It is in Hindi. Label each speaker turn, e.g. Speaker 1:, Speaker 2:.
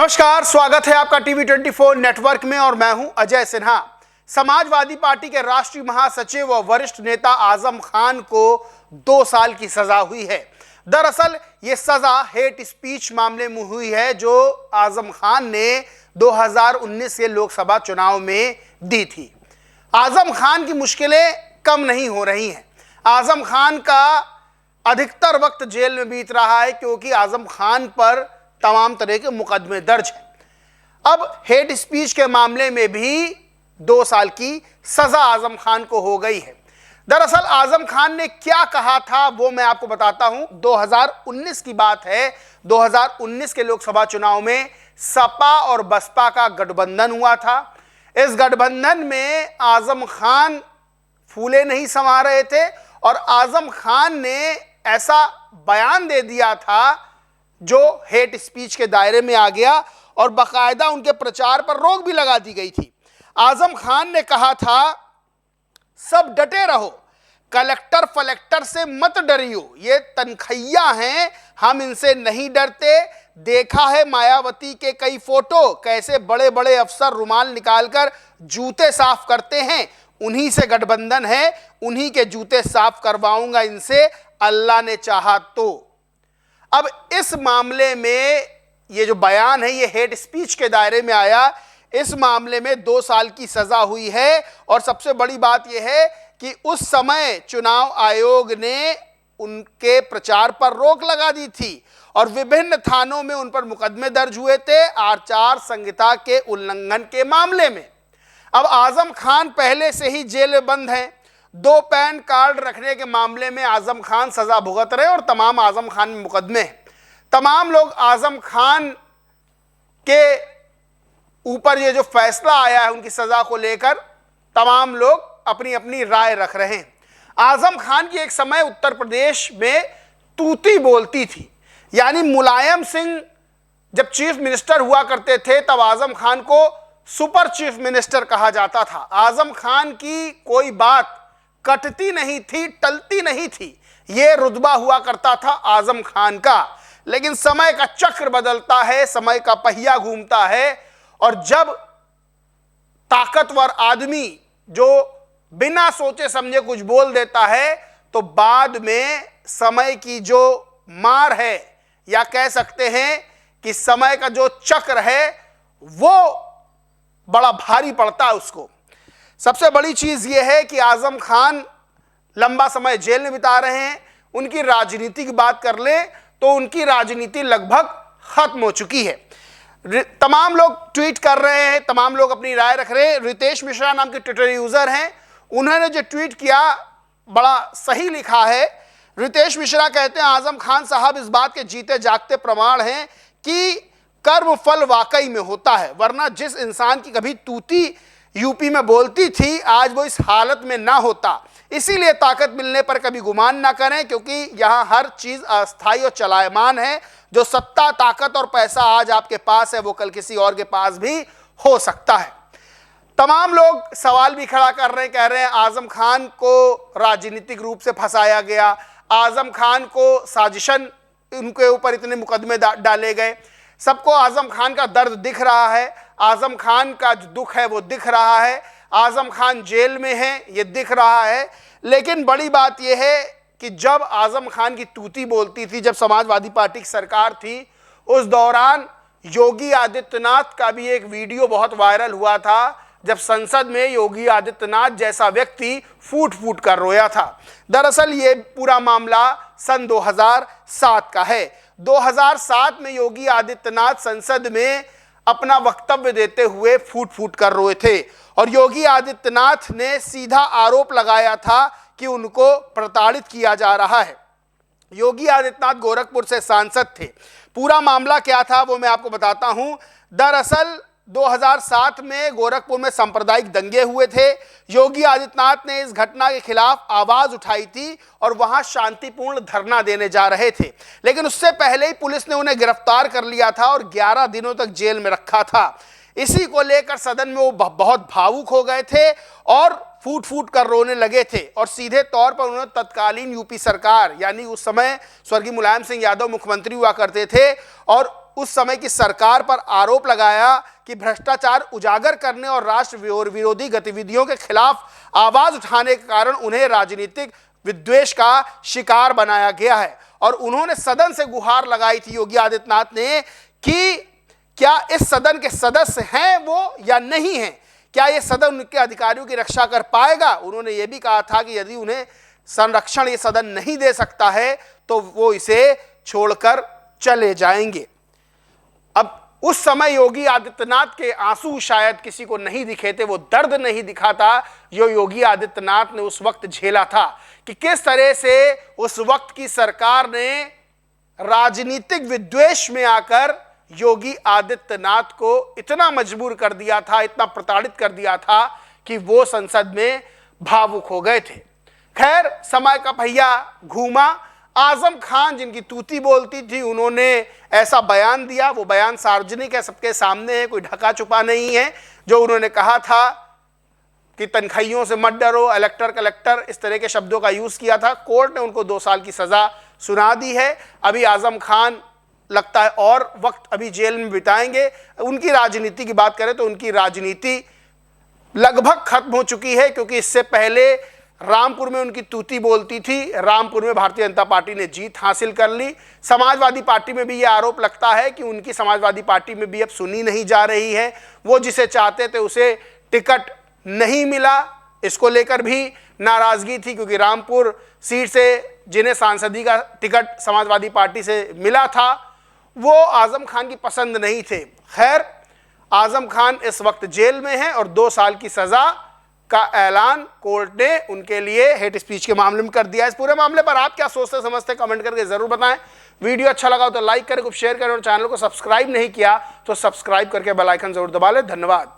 Speaker 1: नमस्कार, स्वागत है आपका टीवी 24 नेटवर्क में और मैं हूं अजय सिन्हा। समाजवादी पार्टी के राष्ट्रीय महासचिव व वरिष्ठ नेता आजम खान को 2 साल की सजा हुई है। दरअसल ये सजा हेट स्पीच मामले में हुई है जो आजम खान ने 2019 के लोकसभा चुनाव में दी थी। आजम खान की मुश्किलें कम नहीं हो रही हैं। आजम खान का अधिकतर वक्त जेल में बीत रहा है क्योंकि आजम खान पर तमाम तरह के मुकदमे दर्ज हैं। अब हेट स्पीच के मामले में भी 2 साल की सजा आजम खान को हो गई है। दरअसल आजम खान ने क्या कहा था वो मैं आपको बताता हूं। 2019 की बात है। 2019 के लोकसभा चुनाव में सपा और बसपा का गठबंधन हुआ था। इस गठबंधन में आजम खान फूले नहीं समा रहे थे और आजम खान ने ऐसा बयान दे दिया था जो हेट स्पीच के दायरे में आ गया और बाकायदा उनके प्रचार पर रोक भी लगा दी गई थी। आजम खान ने कहा था, सब डटे रहो, कलेक्टर फलेक्टर से मत डरियो, ये तनखैया हैं, हम इनसे नहीं डरते। देखा है मायावती के कई फोटो, कैसे बड़े बड़े अफसर रुमाल निकालकर जूते साफ करते हैं, उन्हीं से गठबंधन है, उन्हीं के जूते साफ करवाऊंगा इनसे, अल्लाह ने चाहा तो। अब इस मामले में ये जो बयान है ये हेट स्पीच के दायरे में आया। इस मामले में 2 साल की सजा हुई है और सबसे बड़ी बात यह है कि उस समय चुनाव आयोग ने उनके प्रचार पर रोक लगा दी थी और विभिन्न थानों में उन पर मुकदमे दर्ज हुए थे आचार संहिता के उल्लंघन के मामले में। अब आजम खान पहले से ही जेल में बंद हैं। 2 पैन कार्ड रखने के मामले में आजम खान सजा भुगत रहे और तमाम आजम खान में मुकदमे हैं। तमाम लोग आजम खान के ऊपर ये जो फैसला आया है उनकी सजा को लेकर तमाम लोग अपनी अपनी राय रख रहे हैं। आजम खान की एक समय उत्तर प्रदेश में तूती बोलती थी, यानी मुलायम सिंह जब चीफ मिनिस्टर हुआ करते थे तब आजम खान को सुपर चीफ मिनिस्टर कहा जाता था। आजम खान की कोई बात कटती नहीं थी, टलती नहीं थी, यह रुतबा हुआ करता था आजम खान का। लेकिन समय का चक्र बदलता है, समय का पहिया घूमता है और जब ताकतवर आदमी जो बिना सोचे समझे कुछ बोल देता है तो बाद में समय की जो मार है या कह सकते हैं कि समय का जो चक्र है वो बड़ा भारी पड़ता है उसको। सबसे बड़ी चीज यह है कि आजम खान लंबा समय जेल में बिता रहे हैं। उनकी राजनीति की बात कर ले तो उनकी राजनीति लगभग खत्म हो चुकी है। तमाम लोग ट्वीट कर रहे हैं, तमाम लोग अपनी राय रख रहे हैं। रितेश मिश्रा नाम के ट्विटर यूजर हैं, उन्होंने जो ट्वीट किया बड़ा सही लिखा है। रितेश मिश्रा कहते हैं, आजम खान साहब इस बात के जीते जागते प्रमाण हैं कि कर्म फल वाकई में होता है, वरना जिस इंसान की कभी तूती यूपी में बोलती थी आज वो इस हालत में ना होता। इसीलिए ताकत मिलने पर कभी गुमान ना करें क्योंकि यहाँ हर चीज अस्थायी और चलायमान है। जो सत्ता, ताकत और पैसा आज आपके पास है वो कल किसी और के पास भी हो सकता है। तमाम लोग सवाल भी खड़ा कर रहे हैं, कह रहे हैं आजम खान को राजनीतिक रूप से फंसाया गया, आजम खान को साजिशन, उनके ऊपर इतने मुकदमे डाले गए। सबको आजम खान का दर्द दिख रहा है, आजम खान का जो दुख है वो दिख रहा है, आजम खान जेल में है ये दिख रहा है। लेकिन बड़ी बात यह है कि जब आजम खान की तूती बोलती थी, जब समाजवादी पार्टी की सरकार थी, उस दौरान योगी आदित्यनाथ का भी एक वीडियो बहुत वायरल हुआ था जब संसद में योगी आदित्यनाथ जैसा व्यक्ति फूट फूट कर रोया था। दरअसल ये पूरा मामला सन 2007 का है। 2007 में योगी आदित्यनाथ संसद में अपना वक्तव्य देते हुए फूट फूट कर रोए थे और योगी आदित्यनाथ ने सीधा आरोप लगाया था कि उनको प्रताड़ित किया जा रहा है। योगी आदित्यनाथ गोरखपुर से सांसद थे। पूरा मामला क्या था वो मैं आपको बताता हूं। दरअसल 2007 में गोरखपुर में सांप्रदायिक दंगे हुए थे। योगी आदित्यनाथ ने इस घटना के खिलाफ आवाज उठाई थी और वहां शांतिपूर्ण धरना देने जा रहे थे, लेकिन उससे पहले ही पुलिस ने उन्हें गिरफ्तार कर लिया था और 11 दिनों तक जेल में रखा था। इसी को लेकर सदन में वो बहुत भावुक हो गए थे और फूट फूट कर रोने लगे थे और सीधे तौर पर उन्होंने तत्कालीन यूपी सरकार, यानी उस समय स्वर्गीय मुलायम सिंह यादव मुख्यमंत्री हुआ करते थे, और उस समय की सरकार पर आरोप लगाया कि भ्रष्टाचार उजागर करने और राष्ट्र विरोधी गतिविधियों के खिलाफ आवाज उठाने के कारण उन्हें राजनीतिक विद्वेष का शिकार बनाया गया है। और उन्होंने सदन से गुहार लगाई थी योगी आदित्यनाथ ने कि क्या इस सदन के सदस्य हैं वो या नहीं हैं, क्या ये सदन उनके अधिकारियों की रक्षा कर पाएगा। उन्होंने ये भी कहा था कि यदि उन्हें संरक्षण ये सदन नहीं दे सकता है तो वो इसे छोड़कर चले जाएंगे। अब उस समय योगी आदित्यनाथ के आंसू शायद किसी को नहीं दिखे थे, वो दर्द नहीं दिखा था जो योगी आदित्यनाथ ने उस वक्त झेला था, कि किस तरह से उस वक्त की सरकार ने राजनीतिक विद्वेष में आकर योगी आदित्यनाथ को इतना मजबूर कर दिया था, इतना प्रताड़ित कर दिया था कि वो संसद में भावुक हो गए थे। खैर, समय का पहिया घूमा। आजम खान जिनकी तूती बोलती थी, उन्होंने ऐसा बयान दिया, वो बयान सार्वजनिक है, सबके सामने है, कोई ढका छुपा नहीं है। जो उन्होंने कहा था कि तनख्वाहियों से मत डरो, इलेक्टर कलेक्टर, इस तरह के शब्दों का यूज किया था। कोर्ट ने उनको 2 साल की सजा सुना दी है। अभी आजम खान लगता है और वक्त अभी जेल में बिताएंगे। उनकी राजनीति की बात करें तो उनकी राजनीति लगभग खत्म हो चुकी है, क्योंकि इससे पहले रामपुर में उनकी तूती बोलती थी। रामपुर में भारतीय जनता पार्टी ने जीत हासिल कर ली। समाजवादी पार्टी में भी ये आरोप लगता है कि उनकी समाजवादी पार्टी में भी अब सुनी नहीं जा रही है। वो जिसे चाहते थे उसे टिकट नहीं मिला, इसको लेकर भी नाराजगी थी, क्योंकि रामपुर सीट से जिन्हें सांसदी का टिकट समाजवादी पार्टी से मिला था वो आजम खान की पसंद नहीं थे। खैर, आजम खान इस वक्त जेल में है और 2 साल की सजा का ऐलान कोर्ट ने उनके लिए हेट स्पीच के मामले में कर दिया। इस पूरे मामले पर आप क्या सोचते समझते कमेंट करके जरूर बताएं। वीडियो अच्छा लगा तो लाइक करें, कुछ शेयर करें और चैनल को सब्सक्राइब नहीं किया तो सब्सक्राइब करके बेल आइकन जरूर दबा लें। धन्यवाद।